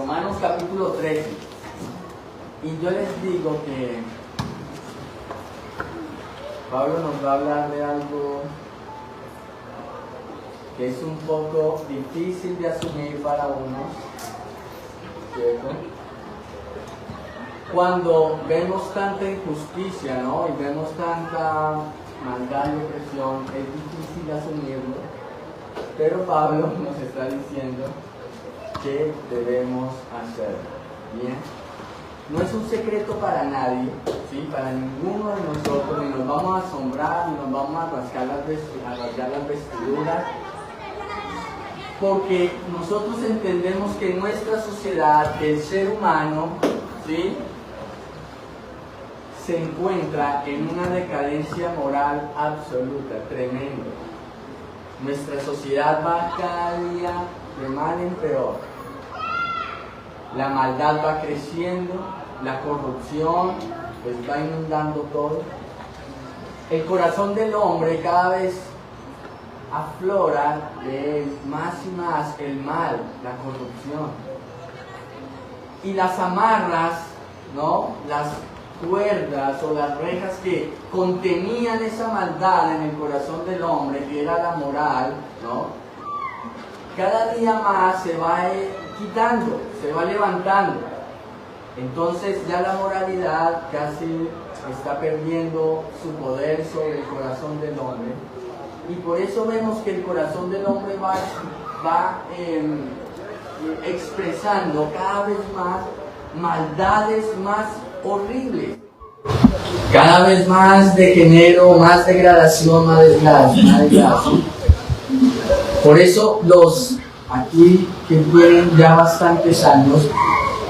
Romanos capítulo 13. Y yo les digo que Pablo nos va a hablar de algo que es un poco difícil de asumir para unos, ¿cierto? Cuando vemos tanta injusticia, ¿no? Y vemos tanta maldad y opresión, es difícil asumirlo, pero Pablo nos está diciendo qué debemos hacer. Bien, no es un secreto para nadie, ¿sí? Para ninguno de nosotros, ni nos vamos a asombrar, ni nos vamos a rasgar las vestiduras, porque nosotros entendemos que en nuestra sociedad el ser humano, ¿sí?, se encuentra en una decadencia moral absoluta, tremenda. Nuestra sociedad va cada día de mal en peor. La maldad va creciendo, la corrupción pues va inundando todo. El corazón del hombre cada vez aflora de él más y más el mal, la corrupción. Y las amarras, ¿no?, las cuerdas o las rejas que contenían esa maldad en el corazón del hombre, que era la moral, ¿no?, cada día más se va quitando, se va levantando. Entonces ya la moralidad casi está perdiendo su poder sobre el corazón del hombre, y por eso vemos que el corazón del hombre va expresando cada vez más maldades más horribles, cada vez más degenero, más degradación, más degradación. Por eso los aquí que tienen ya bastantes años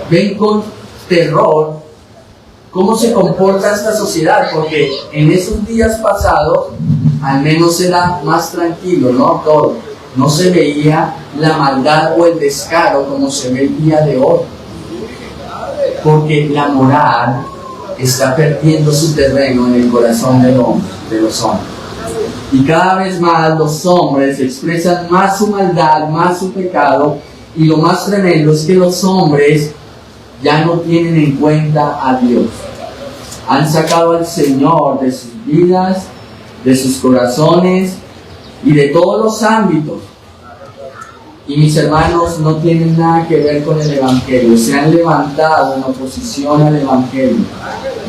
ven con terror cómo se comporta esta sociedad, porque en esos días pasados al menos era más tranquilo, ¿no? Todo. No se veía la maldad o el descaro como se ve el día de hoy, porque la moral está perdiendo su terreno en el corazón de los hombres. Y cada vez más los hombres expresan más su maldad, más su pecado, y lo más tremendo es que los hombres ya no tienen en cuenta a Dios. Han sacado al Señor de sus vidas, de sus corazones y de todos los ámbitos. Y mis hermanos, no tienen nada que ver con el Evangelio. Se han levantado en oposición al Evangelio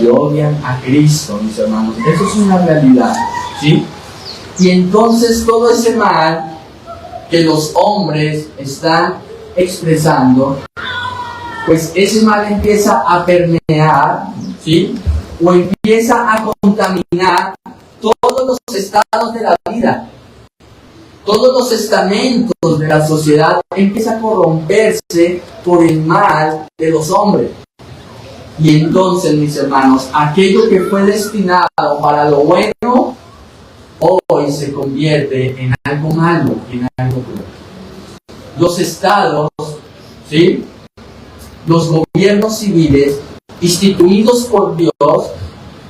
y odian a Cristo, mis hermanos. Eso es una realidad, ¿sí? Y entonces todo ese mal que los hombres están expresando, pues ese mal empieza a permear, ¿sí?, o empieza a contaminar todos los estados de la vida. Todos los estamentos de la sociedad empiezan a corromperse por el mal de los hombres. Y entonces, mis hermanos, aquello que fue destinado para lo bueno, hoy se convierte en algo malo, en algo peor. Los estados, ¿sí?, los gobiernos civiles instituidos por Dios,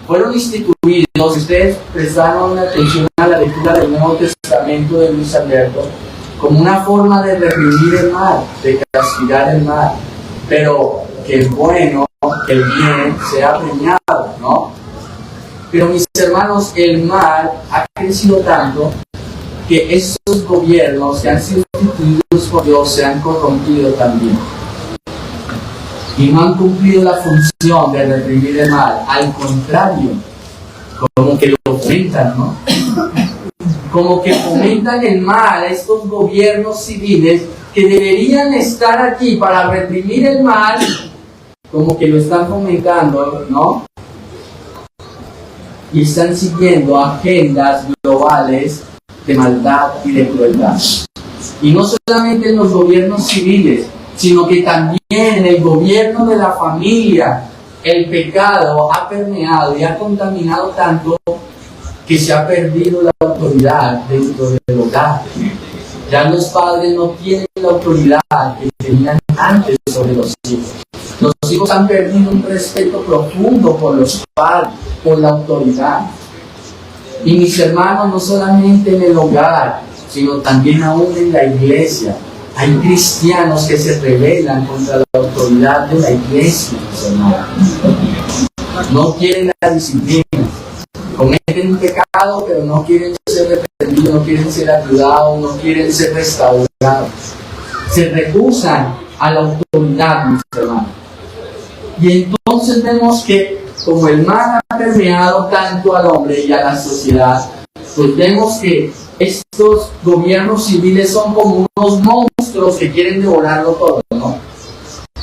fueron instituidos, ustedes prestaron atención a la lectura del Nuevo Testamento de Luis Alberto, como una forma de reprimir el mal, de castigar el mal, pero que el bueno, que el bien sea premiado, ¿no? Pero mis hermanos, el mal ha crecido tanto que estos gobiernos que han sido instituidos por Dios se han corrompido también. Y no han cumplido la función de reprimir el mal. Al contrario, como que lo fomentan, ¿no? Como que fomentan el mal a estos gobiernos civiles que deberían estar aquí para reprimir el mal, como que lo están fomentando, ¿no? Y están siguiendo agendas globales de maldad y de crueldad. Y no solamente en los gobiernos civiles, sino que también en el gobierno de la familia, el pecado ha permeado y ha contaminado tanto que se ha perdido la autoridad dentro del hogar. Ya los padres no tienen la autoridad que tenían antes sobre los hijos. Los hijos han perdido un respeto profundo por los padres, por la autoridad. Y mis hermanos, no solamente en el hogar, sino también aún en la iglesia, Hay cristianos que se rebelan contra la autoridad de la iglesia, mis hermanos. No quieren la disciplina. Cometen un pecado, pero no quieren ser reprendidos, no quieren ser ayudados, no quieren ser restaurados. Se rehusan a la autoridad, mis hermanos. Y entonces vemos que como el mal ha permeado tanto al hombre y a la sociedad, pues vemos que estos gobiernos civiles son como unos monstruos que quieren devorarlo todo, ¿no?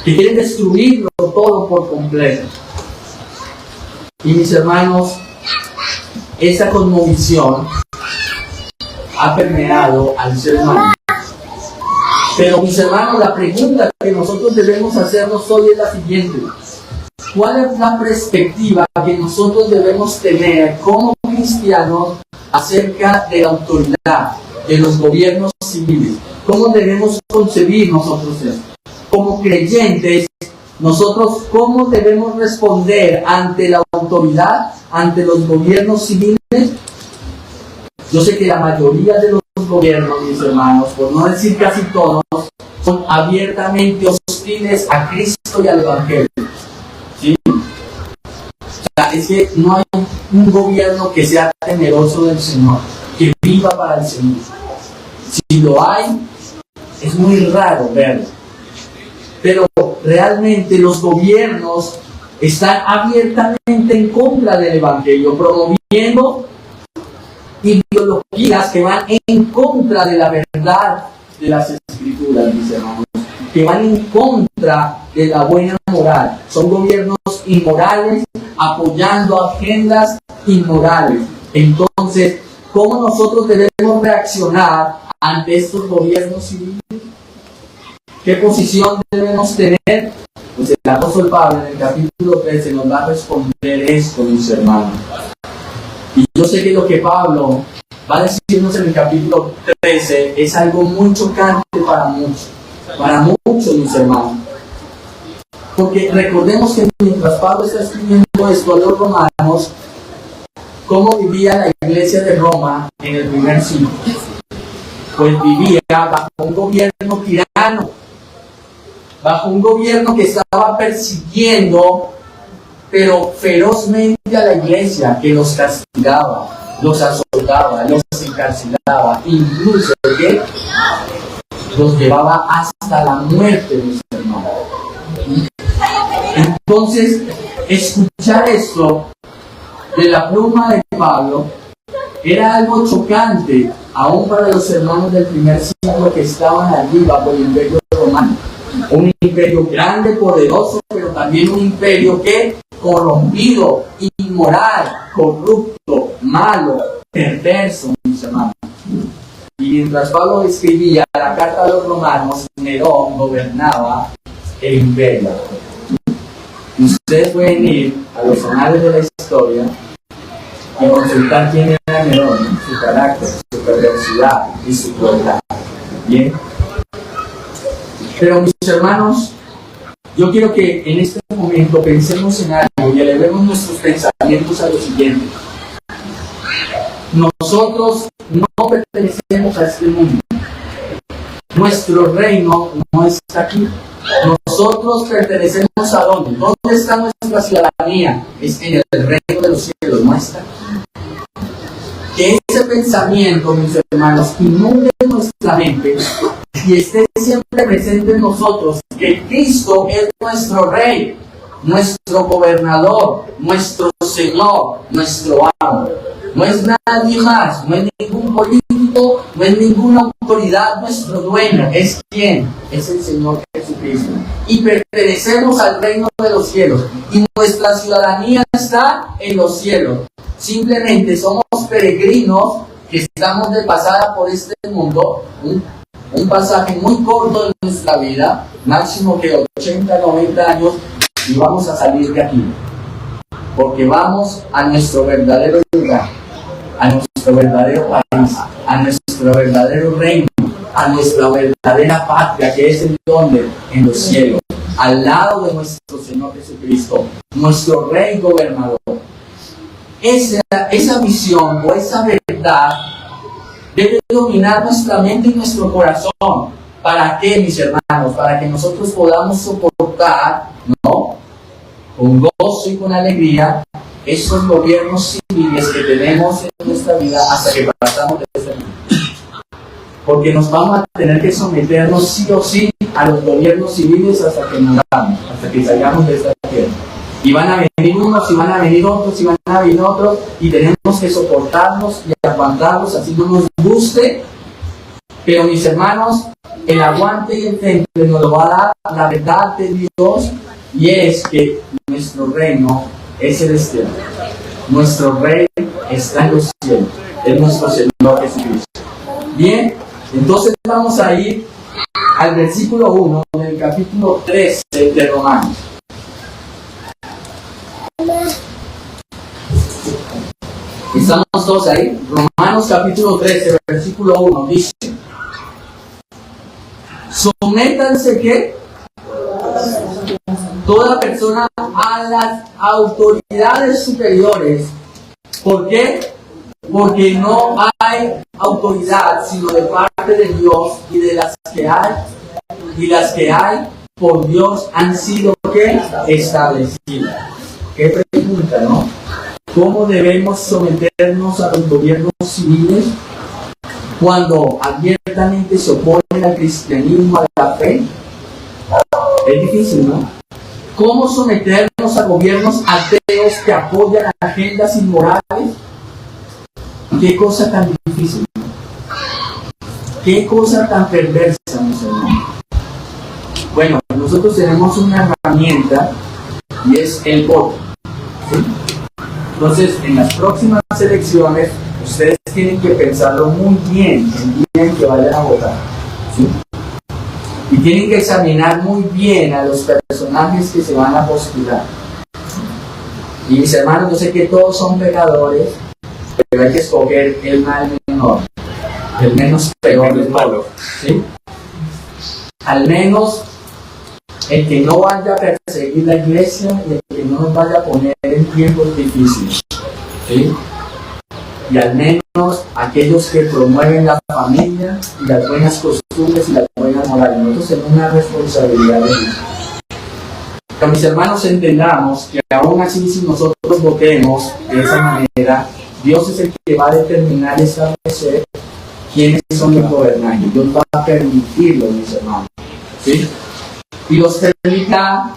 Que quieren destruirlo todo por completo. Y mis hermanos, esa cosmovisión ha permeado al ser humano. Pero mis hermanos, la pregunta que nosotros debemos hacernos hoy es la siguiente: ¿cuál es la perspectiva que nosotros debemos tener como cristianos acerca de la autoridad, de los gobiernos civiles? ¿Cómo debemos concebir nosotros esto? Como creyentes, nosotros, ¿cómo debemos responder ante la autoridad, ante los gobiernos civiles? Yo sé que la mayoría de los gobiernos, mis hermanos, por no decir casi todos, son abiertamente hostiles a Cristo y al Evangelio. ¿Sí? O sea, es que no hay un gobierno que sea temeroso del Señor, que viva para el Señor. Si lo hay, es muy raro verlo. Pero realmente los gobiernos están abiertamente en contra del Evangelio, promoviendo ideologías que van en contra de la verdad de las Escrituras, mis hermanos, que van en contra de la buena moral. Son gobiernos inmorales, apoyando agendas inmorales. Entonces, ¿cómo nosotros debemos reaccionar ante estos gobiernos civiles? ¿Qué posición debemos tener? Pues el apóstol Pablo en el capítulo 13 nos va a responder esto, mis hermanos. Y yo sé que lo que Pablo va a decirnos en el capítulo 13 es algo muy chocante para muchos, mis hermanos. Porque recordemos que mientras Pablo está escribiendo esto a los romanos, ¿cómo vivía la iglesia de Roma en el primer siglo? Pues vivía bajo un gobierno tirano, bajo un gobierno que estaba persiguiendo, pero ferozmente a la iglesia, que los castigaba, los azotaba, los encarcelaba, incluso que los llevaba hasta la muerte, mis hermanos. Entonces, escuchar esto de la pluma de Pablo era algo chocante, aún para los hermanos del primer siglo que estaban allí bajo el imperio romano. Un imperio grande, poderoso, pero también un imperio que corrompido, inmoral, corrupto, malo, perverso, mis hermanos. Y mientras Pablo escribía la carta a los romanos, Nerón gobernaba el imperio. Y ustedes pueden ir a los anales de la historia y consultar quién era Nerón, su carácter, su perversidad y su crueldad. ¿Bien? Pero mis hermanos, yo quiero que en este momento pensemos en algo y elevemos nuestros pensamientos a lo siguiente. Nosotros no pertenecemos a este mundo. Nuestro reino no está aquí. Nosotros pertenecemos ¿a dónde? ¿Dónde está nuestra ciudadanía? Es en el reino de los cielos, no está. Que ese pensamiento, mis hermanos, inunde nuestra mente y esté siempre presente en nosotros, que Cristo es nuestro Rey, nuestro gobernador, nuestro Señor, nuestro amo. No es nadie más, no es ningún político, no es ninguna autoridad nuestro dueño. ¿Es quién? Es el Señor Jesucristo. Y pertenecemos al reino de los cielos. Y nuestra ciudadanía está en los cielos. Simplemente somos peregrinos que estamos de pasada por este mundo. Un pasaje muy corto de nuestra vida, máximo que 80, 90 años, y vamos a salir de aquí. Porque vamos a nuestro verdadero lugar, a nuestro verdadero país, a nuestro verdadero reino, a nuestra verdadera patria, que es el donde, en los cielos, al lado de nuestro Señor Jesucristo, nuestro Rey Gobernador. Esa visión o esa verdad debe dominar nuestra mente y nuestro corazón. ¿Para qué, mis hermanos? Para que nosotros podamos soportar, ¿no?, con gozo y con alegría esos gobiernos civiles que tenemos en nuestra vida hasta que pasamos de este mundo. Porque nos vamos a tener que someternos sí o sí a los gobiernos civiles hasta que muramos, hasta que salgamos de esta tierra. Y van a venir unos, y van a venir otros, y van a venir otros, y tenemos que soportarlos y aguantarlos, así no nos guste. Pero mis hermanos, el aguante y el temple nos lo va a dar la verdad de Dios, y es que nuestro reino es celestial. Nuestro Rey está en los cielos, es nuestro Señor Jesucristo. Bien, entonces vamos a ir al versículo 1 del capítulo 13 de Romanos. Estamos todos ahí. Romanos capítulo 13, versículo 1 dice: sométanse, ¿qué? Toda persona a las autoridades superiores. ¿Por qué? Porque no hay autoridad sino de parte de Dios, y de las que hay por Dios han sido, ¿qué?, establecidas. Qué pregunta, ¿no? ¿Cómo debemos someternos a los gobiernos civiles cuando abiertamente se oponen al cristianismo, a la fe? Es difícil, ¿no? ¿Cómo someternos a gobiernos ateos que apoyan agendas inmorales? Qué cosa tan difícil, ¿no? Qué cosa tan perversa, mis hermanos. Bueno, nosotros tenemos una herramienta y es el voto, ¿sí? Entonces, en las próximas elecciones, ustedes tienen que pensarlo muy bien el día en que vayan a votar, ¿sí? Y tienen que examinar muy bien a los personajes que se van a postular. Y mis hermanos, yo sé que todos son pecadores, pero hay que escoger el mal menor, el menos peor del malo, ¿sí? Al menos el que no vaya a perseguir la iglesia y el que no nos vaya a poner en tiempos difíciles, ¿sí? Y al menos aquellos que promueven la familia y las buenas costumbres y las buenas morales. Nosotros tenemos una responsabilidad de eso. Que mis hermanos entendamos que aún así, si nosotros votemos de esa manera, Dios es el que va a determinar y establecer quiénes son los gobernantes. Dios va a permitirlo, mis hermanos, ¿sí? Y los permitirá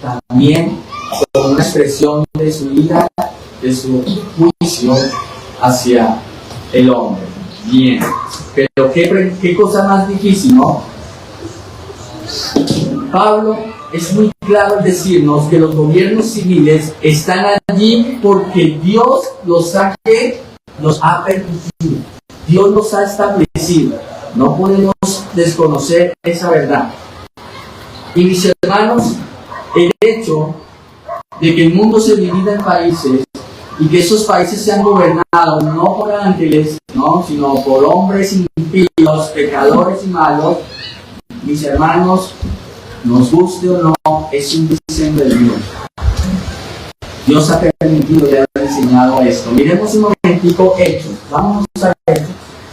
también con una expresión de su ira, de su juicio hacia el hombre. Bien, pero qué cosa más difícil, ¿no? Pablo es muy claro en decirnos que los gobiernos civiles están allí porque Dios los ha permitido, Dios los ha establecido. No podemos desconocer esa verdad. Y mis hermanos, el hecho de que el mundo se divida en países y que esos países sean gobernados no por ángeles, ¿no?, sino por hombres impíos, pecadores y malos, mis hermanos, nos guste o no, es un diseño de Dios. Dios ha permitido y ha diseñado esto. Miremos un momentico Hechos. Vamos a Hechos,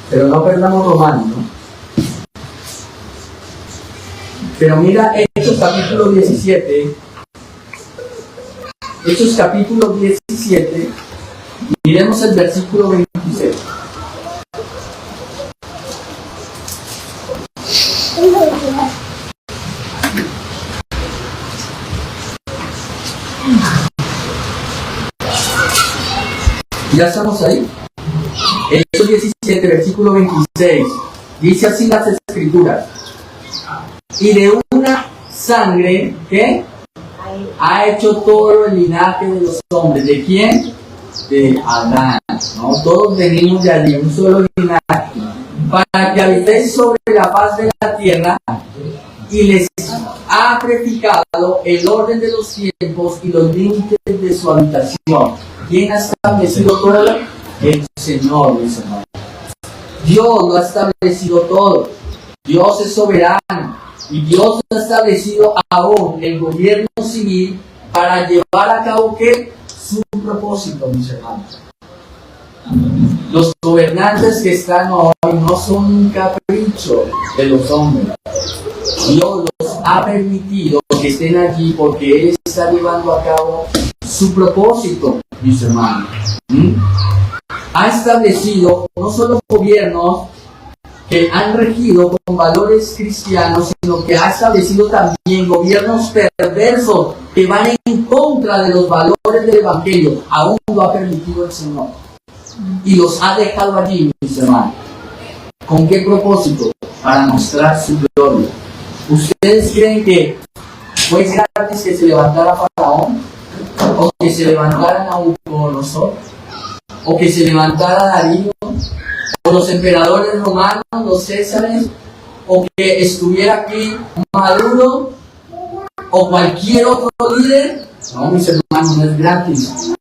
pero no perdamos Romanos, ¿no? Pero mira Hechos capítulo 17. Hechos capítulo 17. Miremos el versículo 26. Ya estamos ahí. Hechos 17, versículo 26. Dice así las Escrituras: y de una sangre que ha hecho todo el linaje de los hombres. ¿De quién? De Adán, ¿no? Todos venimos de allí, un solo linaje, para que habitéis sobre la faz de la tierra, y les ha prefijado el orden de los tiempos y los límites de su habitación. ¿Quién ha establecido todo? El Señor, mis hermanos. Dios lo ha establecido todo. Dios es soberano. Y Dios ha establecido aún el gobierno civil para llevar a cabo, ¿qué? Su propósito, mis hermanos. Los gobernantes que están hoy no son un capricho de los hombres. Dios los ha permitido que estén allí porque Él está llevando a cabo su propósito, mis hermanos. Ha establecido no solo gobiernos que han regido con valores cristianos, sino que ha establecido también gobiernos perversos que van en contra de los valores del Evangelio. Aún lo ha permitido el Señor. Y los ha dejado allí, mis hermanos. ¿Con qué propósito? Para mostrar su gloria. ¿Ustedes creen que fue gratis que se levantara Faraón? ¿O que se levantara Nabucodonosor? ¿O que se levantara Darío? ¿O los emperadores romanos, los césares? ¿O que estuviera aquí Maduro? ¿O cualquier otro líder? No, mis hermanos, no es gratis.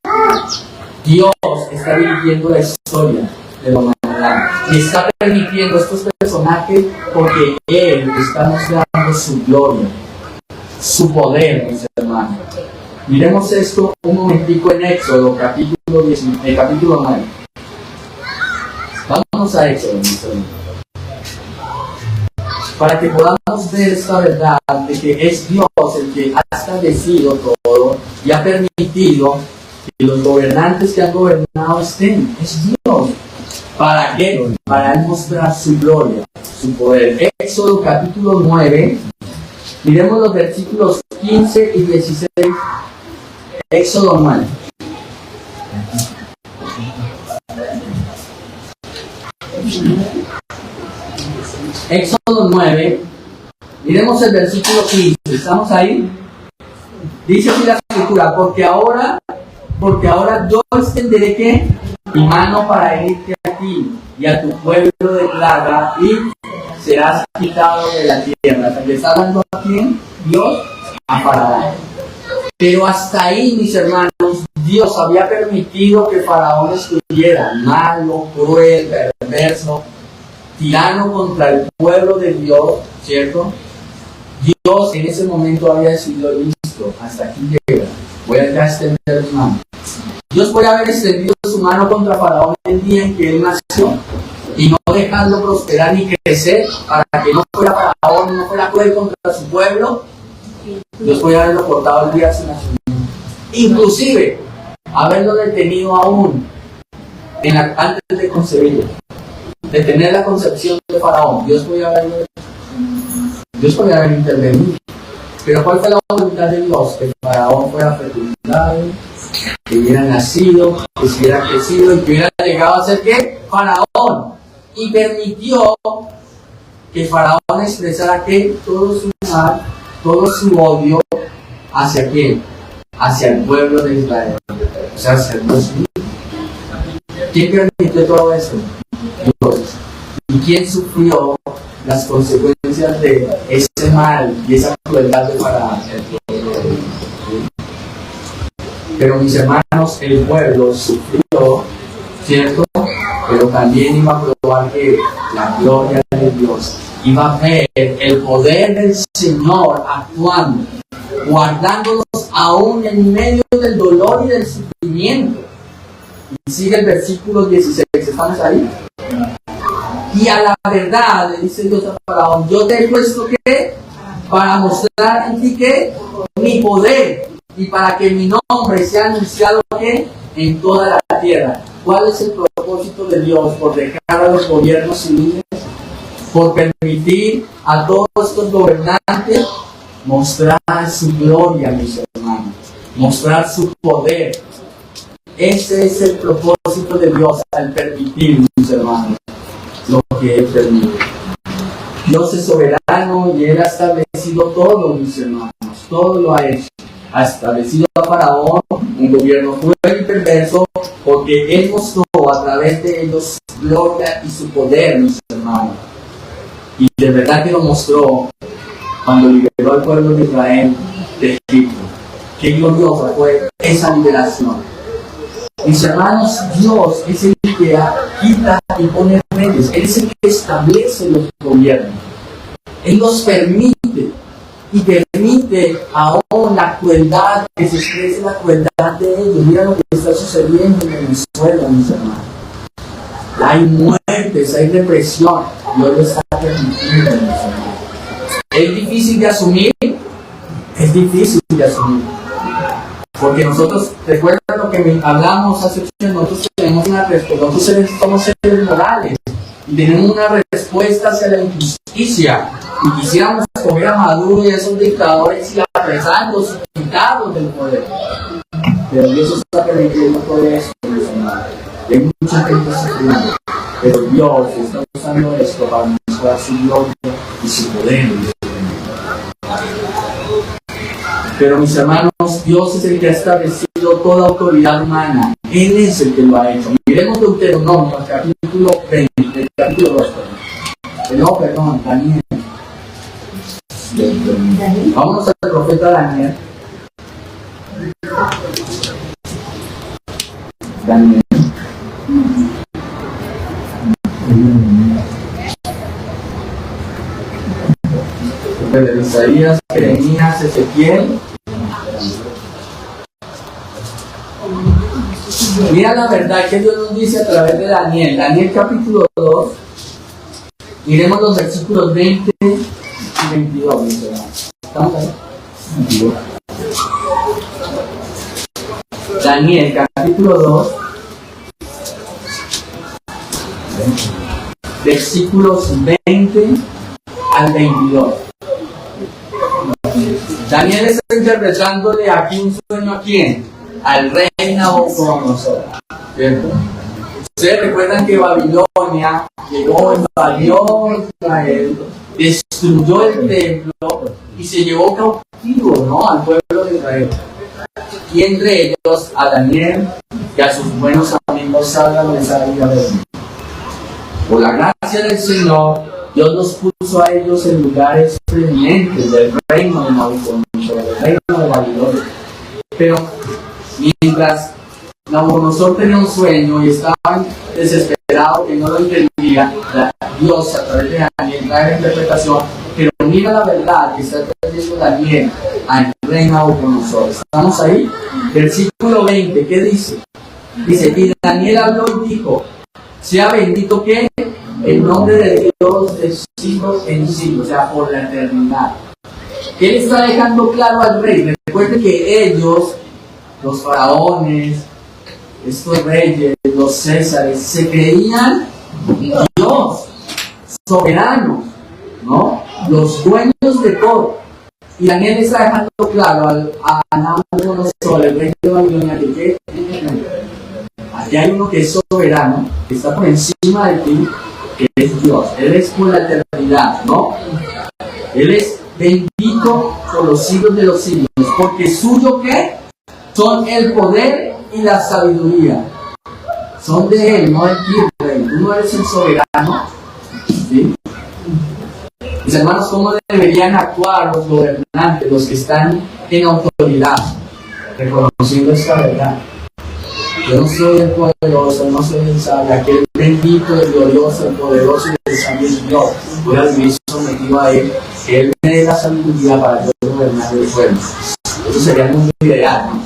Dios está dirigiendo la historia de la humanidad y está permitiendo estos personajes porque Él está mostrando su gloria, su poder, mis hermanos. Miremos esto un momentico en Éxodo, capítulo 9. Vamos a Éxodo, mis hermanos, para que podamos ver esta verdad de que es Dios el que ha establecido todo y ha permitido que los gobernantes que han gobernado estén. Es Dios. ¿Para qué? Para Él mostrar su gloria, su poder. Éxodo capítulo 9. Miremos los versículos 15 y 16. Éxodo 9. Éxodo 9. Miremos el versículo 15. ¿Estamos ahí? Dice así la escritura: porque ahora yo extenderé ¿qué? Mi mano para herirte a ti y a tu pueblo de plaga, y serás quitado de la tierra. ¿Le está hablando a quién? Dios, a Faraón. Pero hasta ahí, mis hermanos, Dios había permitido que Faraón estuviera malo, cruel, perverso, tirano contra el pueblo de Dios, ¿cierto? Dios en ese momento había decidido: listo, hasta aquí llega, voy a ya extender mi mano. Dios puede haber extendido su mano contra Faraón el día en que él nació y no dejarlo prosperar ni crecer para que no fuera Faraón, no fuera cruel contra su pueblo. Dios puede haberlo cortado el día de su nacimiento, inclusive haberlo detenido aún antes de concebirlo, de tener la concepción de Faraón. Dios puede haber intervenido. Pero ¿cuál fue la voluntad de Dios? Que Faraón fuera fecundado, que hubiera nacido, que hubiera crecido y que hubiera llegado a ser ¿qué? Faraón. Y permitió que Faraón expresara ¿qué? Todo su mal, todo su odio hacia ¿quién? Hacia el pueblo de Israel. O sea, hacia Dios mismo. ¿Quién permitió todo eso? Dios. ¿Y quién sufrió las consecuencias de ese mal y esa crueldad de Faraón? Pero mis hermanos, el pueblo sufrió, ¿cierto? Pero también iba a probar que la gloria de Dios, iba a ver el poder del Señor actuando, guardándolos aún en medio del dolor y del sufrimiento. Y sigue el versículo 16, ¿estamos ahí? Y a la verdad, le dice Dios a Faraón: yo te he puesto ¿qué? Para mostrar en ti ¿qué? Mi poder, y para que mi nombre sea anunciado ¿qué? En toda la tierra. ¿Cuál es el propósito de Dios por dejar a los gobiernos civiles? Por permitir a todos estos gobernantes mostrar su gloria, mis hermanos, mostrar su poder. Ese es el propósito de Dios al permitir, mis hermanos, lo que Él permite. Dios es soberano y Él ha establecido todo, mis hermanos, todo lo ha hecho. Ha establecido a Faraón un gobierno cruel y perverso, porque Él mostró a través de ellos su gloria y su poder, mis hermanos. Y de verdad que lo mostró cuando liberó al pueblo de Israel de Egipto. Qué gloriosa fue esa liberación. Mis hermanos, Dios es el que quita y pone reyes. Él es el que establece los gobiernos. Él los permite. Y permite aún la crueldad, que se exprese la crueldad de ellos. Mira lo que está sucediendo en Venezuela, mis hermanos. Hay muertes, hay depresión. Dios lo está permitiendo. ¿Es difícil de asumir? Es difícil de asumir. Porque nosotros, recuerda lo que hablamos hace 8 años, nosotros tenemos una respuesta, nosotros somos seres morales y tenemos una respuesta hacia la injusticia. Y quisiéramos coger a Maduro y a esos dictadores y apresarlos y quitarlos del poder. Pero Dios está permitiendo todo eso. Hay mucha gente sufriendo. Pero Dios está usando esto para mostrar su gloria y su poder. Pero mis hermanos, Dios es el que ha establecido toda autoridad humana. Él es el que lo ha hecho. Miremos Deuteronomio, capítulo 20, capítulo 2. No, perdón, Daniel. Vámonos al profeta Daniel. Daniel. De Isaías, Jeremías, Ezequiel. Mira la verdad que Dios nos dice a través de Daniel. Daniel capítulo 2. Miremos los versículos 20 y 22. ¿Estamos ahí? 22. Daniel capítulo 2. Versículos 20 al 22. Daniel está interpretándole aquí un sueño a quién? Al rey Nabucodonosor. ¿Cierto? Ustedes recuerdan que Babilonia llegó, invadió Israel, destruyó el templo y se llevó cautivo, ¿no?, al pueblo de Israel. Y entre ellos a Daniel y a sus buenos amigos Sadrach, Mesach y Abednego. Por la gracia del Señor, Dios los puso a ellos en lugares preeminentes del reino de Nabucodonosor, del reino de Babilonia. Pero mientras Nabucodonosor tenía un sueño y estaba desesperado, que no lo entendía, Dios a través de Daniel trae la interpretación. Pero mira la verdad que está trayendo Daniel al rey Nabucodonosor. ¿Estamos ahí? Versículo 20, ¿qué dice? Dice, y Daniel habló y dijo, sea bendito que el nombre de Dios de siglos en siglos, o sea, por la eternidad. Él está dejando claro al rey. Recuerde que ellos, los faraones, estos reyes, los césares, se creían Dios, soberano, ¿no? Los dueños de todo. Y Daniel está dejando claro a Nabucodonosor, el rey de Babilonia, que aquí hay uno que es soberano, que está por encima de ti, que es Dios. Él es por la eternidad, ¿no? Él es bendito por los siglos de los siglos, porque suyo, ¿qué? Son el poder y la sabiduría. Son de Él, no de ti, rey. Tú no eres el soberano, ¿sí? Mis hermanos, ¿cómo deberían actuar los gobernantes, los que están en autoridad? Reconociendo esta verdad. Yo no soy el poderoso, no soy el sabio, aquel bendito, el glorioso, el poderoso y el sabio es Dios. Voy a vivir sometido a Él, que Él me dé la sabiduría para yo gobernar el pueblo. Eso sería el mundo ideal, ¿no?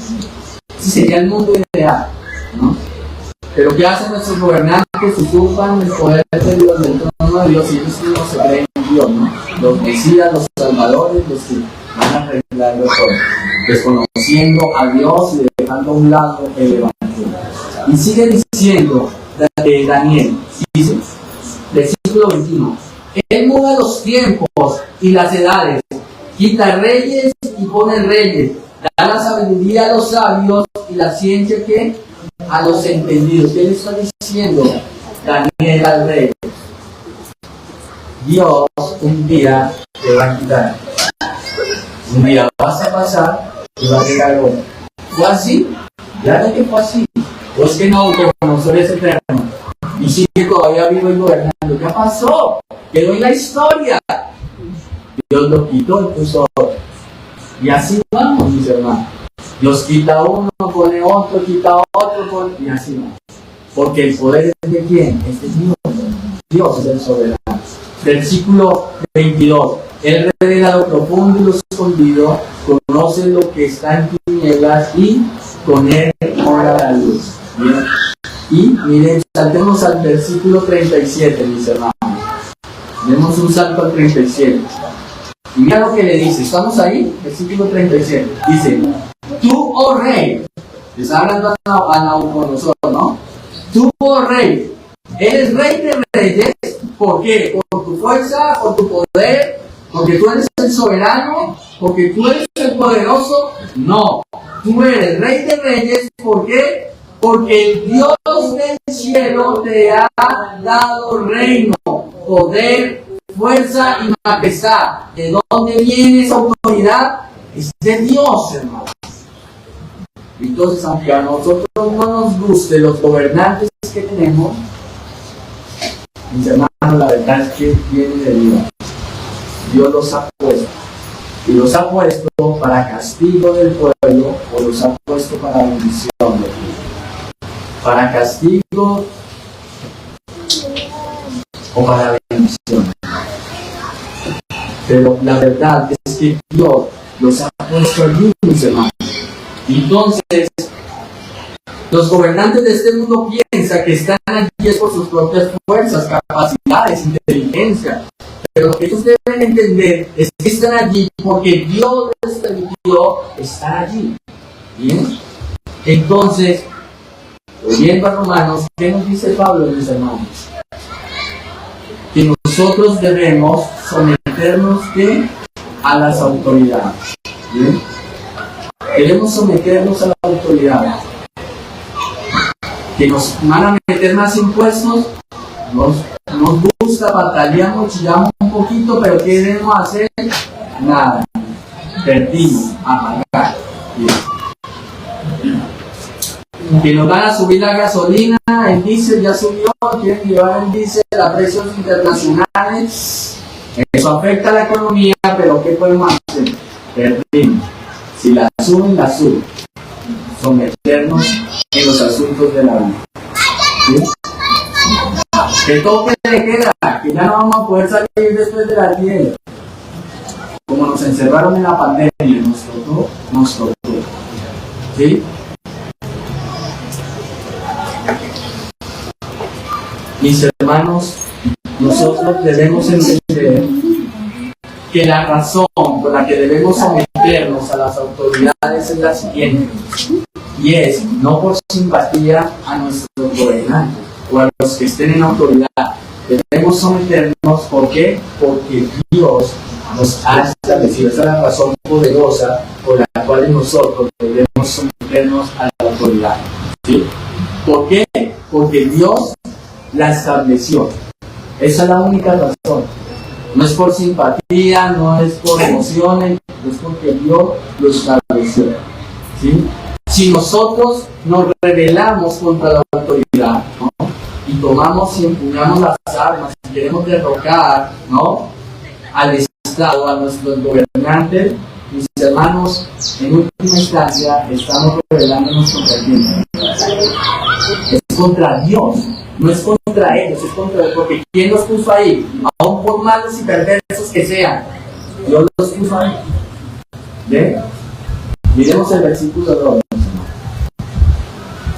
Ese sería el mundo ideal, ¿no? Pero ¿qué hacen nuestros gobernantes? Usurpan el poder de Dios, del trono de Dios, y ellos no se creen en Dios, ¿no? Los mesías, los salvadores, los que van a arreglarlo todo, desconociendo a Dios y dejando a un lado el evangelio. Y sigue diciendo Daniel, dice, versículo 21, Él muda los tiempos y las edades, quita reyes y pone reyes, da la sabiduría a los sabios y la ciencia, ¿qué? A los entendidos. ¿Qué le está diciendo Daniel al rey? Dios un día te va a quitar. Un día vas a pasar y va a llegar otro. ¿Fue así? Claro que fue así. Pues que no, Nabucodonosor es eterno y sigue todavía vivo y gobernando. ¿Qué pasó? Quedó en la historia. Dios lo quitó y puso otro. Y así vamos, mis hermanos. Dios quita uno, pone otro, quita otro, pone... y así vamos. Porque el poder es de quién? Es de Dios. Dios es el soberano. Versículo 22. Él revela lo profundo y lo escondido, conoce lo que está en tinieblas y con Él mora la luz. Bien. Y miren, saltemos al versículo 37, mis hermanos. Demos un salto al 37. Y mira lo que le dice. ¿Estamos ahí? Versículo 37. Dice: tú, oh rey, está hablando a Nabucodonosor, ¿no? Tú, oh rey, eres rey de reyes. ¿Por qué? ¿Por tu fuerza? ¿Por tu poder? ¿Porque tú eres el soberano? ¿Porque tú eres el poderoso? No. Tú eres rey de reyes. ¿Por qué? Porque el Dios del cielo te ha dado reino, poder, fuerza y majestad. ¿De dónde viene esa autoridad? Es de Dios, hermanos. Entonces, aunque a nosotros no nos guste los gobernantes que tenemos, mis hermanos, la verdad es que viene de Dios. Dios los ha puesto. Y los ha puesto para castigo del pueblo, o los ha puesto para bendición del pueblo. Para castigo o para bendición. Pero la verdad es que Dios los ha puesto allí, mis hermanos. Entonces, los gobernantes de este mundo piensan que están allí por sus propias fuerzas, capacidades, inteligencia. Pero lo que ellos deben entender es que están allí porque Dios les permitió estar allí. ¿Bien? Entonces, volviendo a Romanos, ¿qué nos dice Pablo, mis hermanos? Que nosotros debemos someternos a las autoridades. ¿Bien? Debemos someternos a las autoridades. Que nos van a meter más impuestos, nos gusta, batallamos, chillamos un poquito, pero ¿qué debemos hacer? Nada. Perdimos, apagar. Que nos van a subir la gasolina, el diésel ya subió, quieren llevar el diésel a precios internacionales. Eso afecta a la economía, pero ¿qué podemos hacer? Perdimos. Si la suben, la suben. Someternos en los asuntos de la vida. ¿Sí? Que toque de queda, que ya no vamos a poder salir después de las 10. Como nos encerraron en la pandemia, nos tocó. ¿Sí? Mis hermanos, nosotros debemos entender que la razón por la que debemos someternos a las autoridades es la siguiente, y es no por simpatía a nuestros gobernantes o a los que estén en autoridad. Debemos someternos, ¿por qué? Porque Dios nos ha establecido. Esa es la razón poderosa por la cual nosotros debemos someternos a la autoridad. ¿Sí? ¿Por qué? Porque Dios la estableció. Esa es la única razón. No es por simpatía, no es por emociones, es porque Dios lo estableció. ¿Sí? Si nosotros nos rebelamos contra la autoridad, ¿no? Y tomamos y empuñamos las armas y queremos derrocar, ¿no?, al Estado, a nuestros gobernantes, mis hermanos, en última instancia estamos rebelándonos contra quién. Es contra Dios, no es contra ellos, es contra Dios, porque ¿quién los puso ahí? Aún por malos y perversos que sean, Dios los puso ahí. ¿Bien? Miremos el versículo 2.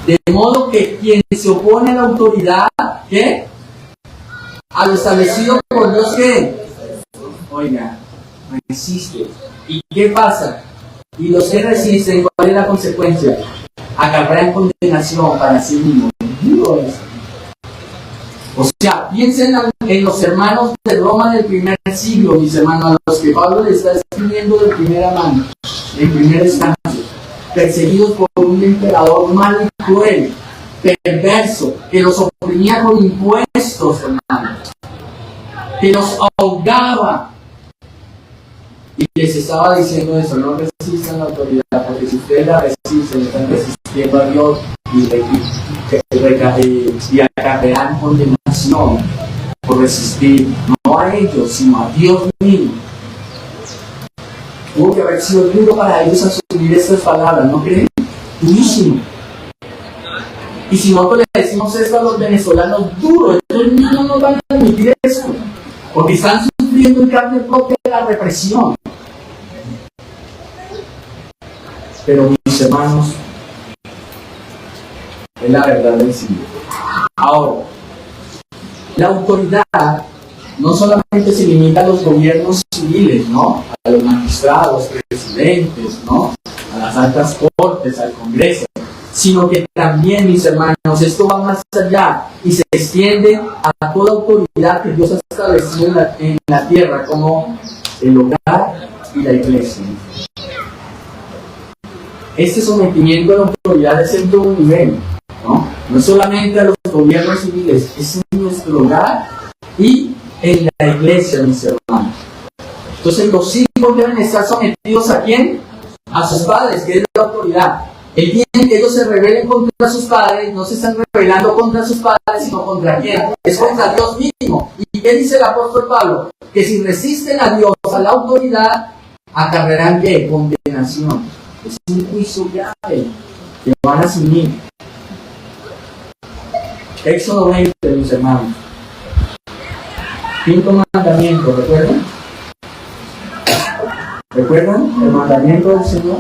De modo que quien se opone a la autoridad, ¿qué? A lo establecido por Dios, ¿qué? Oiga, resiste. ¿Y qué pasa? Y los que resisten, ¿cuál es la consecuencia? Acarrean condenación para sí mismos. O sea, piensen en los hermanos de Roma del primer siglo, mis hermanos, a los que Pablo le está escribiendo de primera mano, en primera instancia, perseguidos por un emperador malo y cruel, perverso, que los oprimía con impuestos, hermanos, que los ahogaba. Y les estaba diciendo eso: no resistan la autoridad, porque si ustedes la resisten, están resistiendo a Dios y acarrean condenación por resistir, no a ellos, sino a Dios mismo. Tuvo que haber sido duro para ellos asumir estas palabras, ¿no creen? Durísimo. Y si nosotros le decimos esto a los venezolanos, duro, ellos no nos van a admitir esto, porque están sufriendo en carne propia la represión. Pero mis hermanos, Es la verdad del Señor. Ahora, la autoridad no solamente se limita a los gobiernos civiles, ¿no? A los magistrados, presidentes, ¿no? A las altas cortes, al Congreso, sino que también, mis hermanos, esto va más allá y se extiende a toda autoridad que Dios ha establecido en la tierra, como el hogar y la iglesia. Este sometimiento a la autoridad es en todo un nivel, ¿no? No solamente a los gobiernos civiles, es en nuestro hogar y en la iglesia, mis hermanos. Entonces los hijos deben estar sometidos ¿a quién? A sus padres, que es la autoridad. El día en que ellos se rebelen contra sus padres, no se están rebelando contra sus padres, sino contra quién? Es contra Dios mismo. ¿Y qué dice el apóstol Pablo? Que si resisten a Dios, a la autoridad, acarrearán ¿qué? Condenación. Es un juicio grave que van a asumir. Éxodo 20, mis hermanos. Quinto mandamiento, ¿recuerdan? ¿Recuerdan el mandamiento del Señor?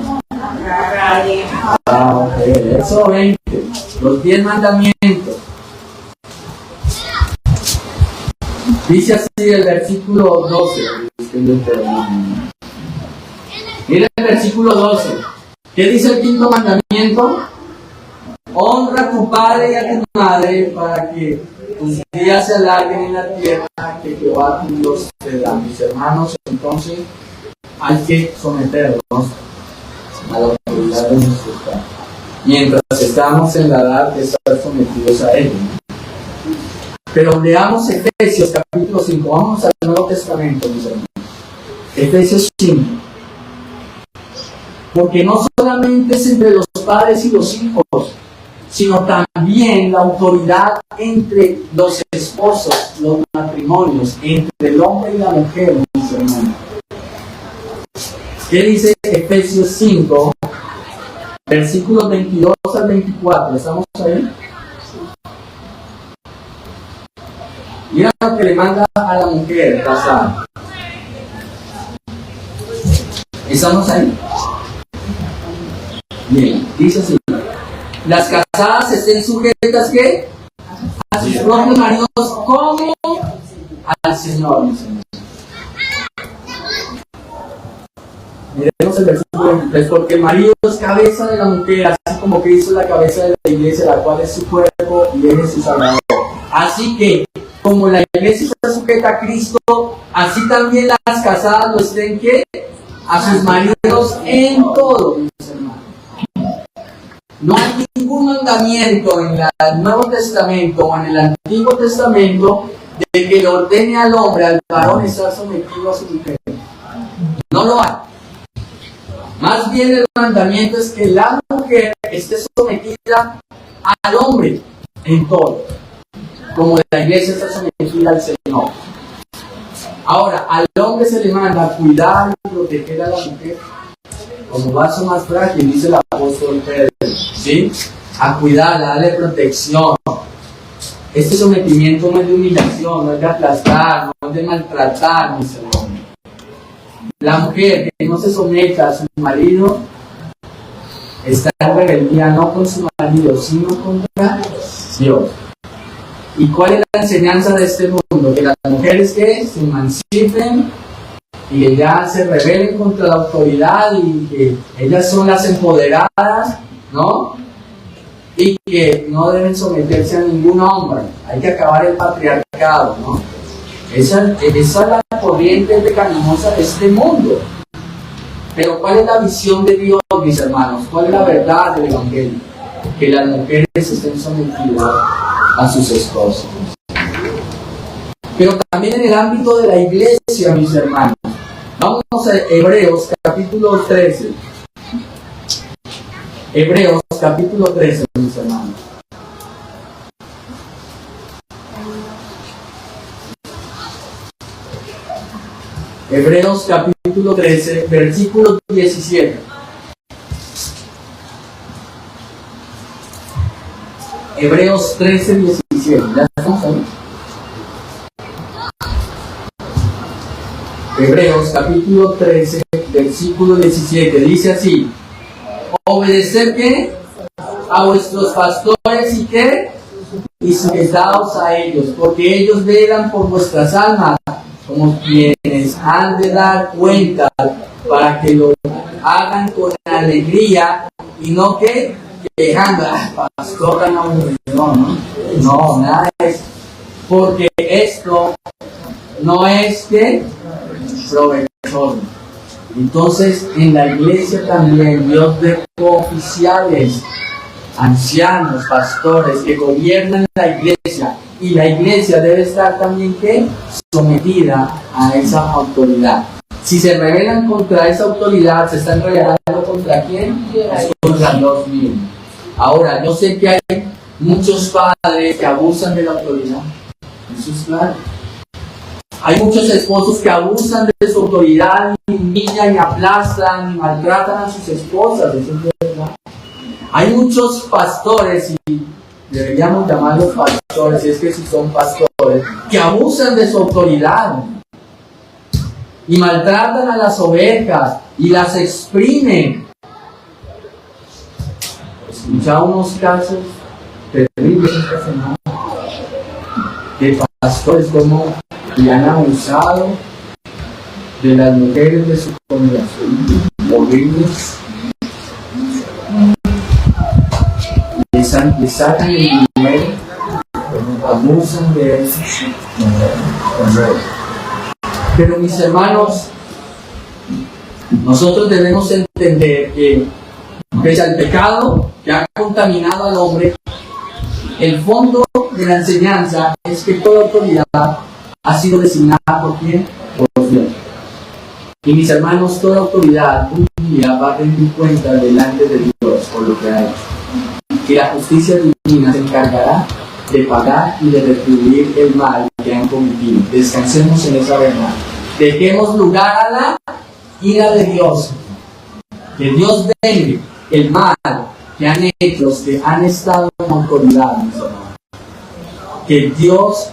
Ok, Éxodo 20, los 10 mandamientos. Dice así el versículo 12. Mira el versículo 12. ¿Qué dice el quinto mandamiento? Honra a tu padre y a tu madre para que tus días se alarguen en la tierra que Jehová tu Dios te da. Mis hermanos, entonces hay que someternos a la autoridad de nuestro Padre mientras estamos en la edad de estar sometidos a Él. Pero leamos Efesios capítulo 5. Vamos al Nuevo Testamento, mis hermanos. Efesios 5. Porque no solamente es entre los padres y los hijos, sino también la autoridad entre los esposos, los matrimonios, entre el hombre y la mujer, mis hermanos. ¿Qué dice Efesios 5, versículos 22 al 24? ¿Estamos ahí? Mira lo que le manda a la mujer casada. ¿Estamos ahí? Bien, dice así: las casadas estén sujetas ¿qué? A sus propios maridos como al Señor, mis hermanos. Miremos el versículo 23, porque el marido es cabeza de la mujer, así como Cristo es la cabeza de la iglesia, la cual es su cuerpo y él es su salvador. Así que, como la iglesia está sujeta a Cristo, así también las casadas lo estén ¿qué? A sus maridos en todo, mis hermanos. No hay ningún mandamiento en el Nuevo Testamento o en el Antiguo Testamento de que le ordene al hombre, al varón, estar sometido a su mujer. No lo hay. Más bien el mandamiento es que la mujer esté sometida al hombre en todo, como la iglesia está sometida al Señor. Ahora, al hombre se le manda a cuidar y proteger a la mujer como vaso más frágil, dice el apóstol Pedro, ¿sí? A cuidarla, a darle protección. Este sometimiento no es de humillación, no es de aplastar, no es de maltratar, mis hermanos. La mujer que no se someta a su marido está en rebeldía no con su marido, sino contra Dios. ¿Y cuál es la enseñanza de este mundo? Que las mujeres que se emancipen y que ya se rebelen contra la autoridad y que ellas son las empoderadas, ¿no? Y que no deben someterse a ningún hombre. Hay que acabar el patriarcado, ¿no? Esa es la corriente pecaminosa de este mundo. Pero ¿cuál es la visión de Dios, mis hermanos? ¿Cuál es la verdad del Evangelio? Que las mujeres estén sometidas a sus esposos. Pero también en el ámbito de la iglesia, mis hermanos. Vamos a Hebreos capítulo 13. Hebreos capítulo 13, mis hermanos. Hebreos capítulo 13, versículo 17. Hebreos 13, 17. ¿Ya estamos ahí? Hebreos capítulo 13, versículo 17. Dice así: obedecer ¿qué? a vuestros pastores y qué, y sujetaos a ellos, porque ellos velan por vuestras almas, como quienes han de dar cuenta, para que lo hagan con alegría y no que quejando, pastor tan aburrido, ¿no? No, nada de eso, porque esto no es que provechoso. Entonces, en la iglesia también Dios ve oficiales, ancianos, pastores que gobiernan la iglesia, y la iglesia debe estar también ¿qué? Sometida a esa autoridad. Si se rebelan contra esa autoridad, se están rebelando ¿contra quién? Es contra Dios mismo. Ahora, yo sé que hay muchos padres que abusan de la autoridad. Eso es claro. Hay muchos esposos que abusan de su autoridad, y humillan, y aplastan, y maltratan a sus esposas. Eso es verdad. Hay muchos pastores, y deberíamos llamarlos pastores, si es que si son pastores, que abusan de su autoridad y maltratan a las ovejas y las exprimen. Escuchaba unos casos terribles esta semana de pastores como le han abusado de las mujeres de su congregación, horribles. Le sacan el dinero, abusan de eso. Pero mis hermanos, nosotros debemos entender que pese al pecado que ha contaminado al hombre, el fondo de la enseñanza es que toda autoridad ha sido designada ¿por quién? Por Dios. Y mis hermanos, toda autoridad un día va a rendir cuenta delante de Dios por lo que ha hecho. Que la justicia divina se encargará de pagar y de retribuir el mal que han cometido. Descansemos en esa verdad. Dejemos lugar a la ira de Dios. Que Dios vengue el mal que han hecho los que han estado en autoridad, mis hermanos. Que Dios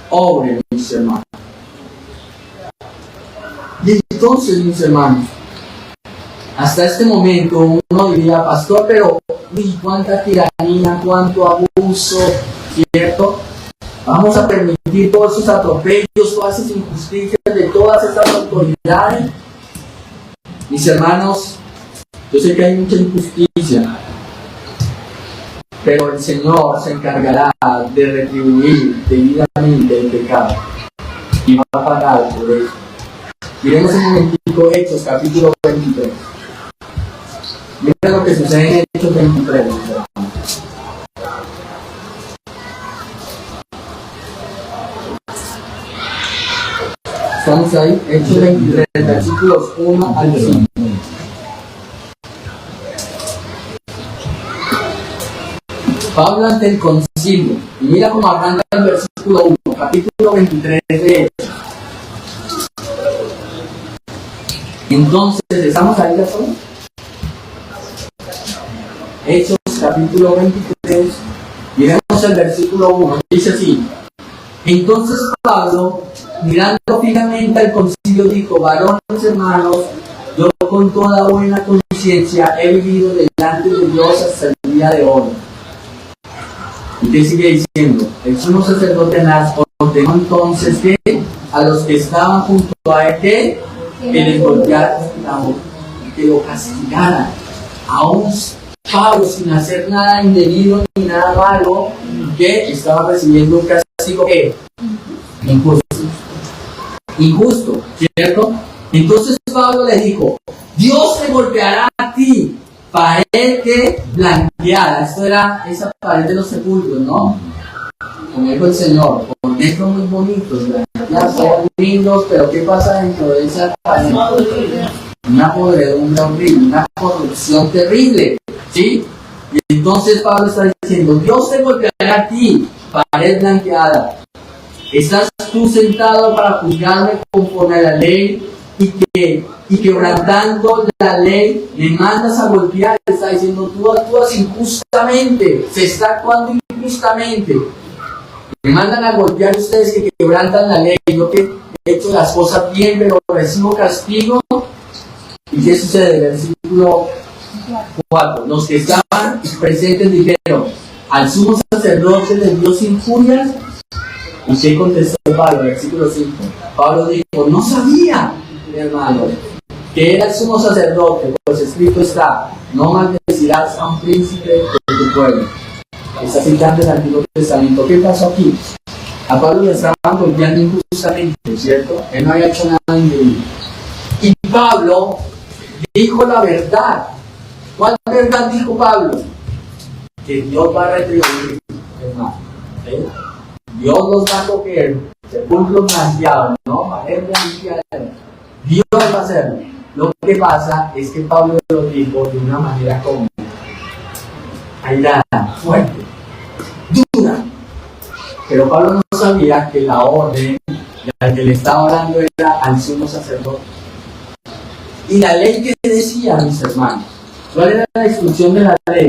obre, mis hermanos. Y entonces, mis hermanos, hasta este momento uno diría, pastor, pero cuánta tiranía, cuánto abuso, ¿cierto? Vamos a permitir todos esos atropellos, todas esas injusticias de todas estas autoridades. Mis hermanos, yo sé que hay mucha injusticia, pero el Señor se encargará de retribuir debidamente el pecado y va a pagar por eso. Miremos un momentico Hechos, capítulo 23. Mira lo que sucede en Hechos 23. Estamos ahí, Hechos 23, versículos 1 al 5. Pablo ante el concilio. Y mira cómo arranca el versículo 1, capítulo 23 de Hechos. Entonces, ¿estamos ahí ya solo? Hechos capítulo 23, miremos el versículo 1, dice así: entonces Pablo, mirando fijamente al concilio, dijo: varones hermanos, yo con toda buena conciencia he vivido delante de Dios hasta el día de hoy. Y te sigue diciendo: el sumo sacerdote Anás ordenó entonces que a los que estaban junto a él que les golpearan y que lo castigaran. Aún Pablo, sin hacer nada indebido ni nada malo, que estaba recibiendo un castigo injusto, ¿cierto? Entonces Pablo le dijo: Dios te golpeará a ti, pared que blanqueada. Esto era esa pared de los sepulcros, ¿no? Como dijo el Señor, con esto muy bonitos, ya son lindos, pero ¿qué pasa dentro de esa pared? Una podredumbre horrible, una corrupción terrible, ¿sí? Y entonces Pablo está diciendo: Dios te golpeará a ti, pared blanqueada. ¿Estás tú sentado para juzgarme conforme a la ley y quebrantando la ley me mandas a golpear? Está diciendo: tú actúas injustamente, se está actuando injustamente. Me mandan a golpear ustedes que quebrantan la ley. Yo que he hecho las cosas bien, pero recibo castigo. ¿Y qué sucede? Versículo 4. Los que estaban presentes dijeron: al sumo sacerdote les dio injurias. ¿Y qué contestó Pablo? Versículo 5. Pablo dijo: no sabía, mi hermano, que era el sumo sacerdote, pues escrito está: no maldecirás a un príncipe de tu pueblo. Está citando el Antiguo Testamento. ¿Qué pasó aquí? A Pablo le estaban golpeando injustamente, ¿cierto? Él no había hecho nada indebido. Y Pablo dijo la verdad. ¿Cuál verdad dijo Pablo? Que Dios va a retribuir, hermano. ¿Sí? Dios los va a coger, sepulcros blanqueados, ¿no? Pared blanqueada. Dios va a hacerlo. Lo que pasa es que Pablo lo dijo de una manera como airada, fuerte, dura. Pero Pablo no sabía que la orden la que le estaba hablando era al sumo sacerdote. Y la ley que decía, mis hermanos, ¿cuál era la instrucción de la ley?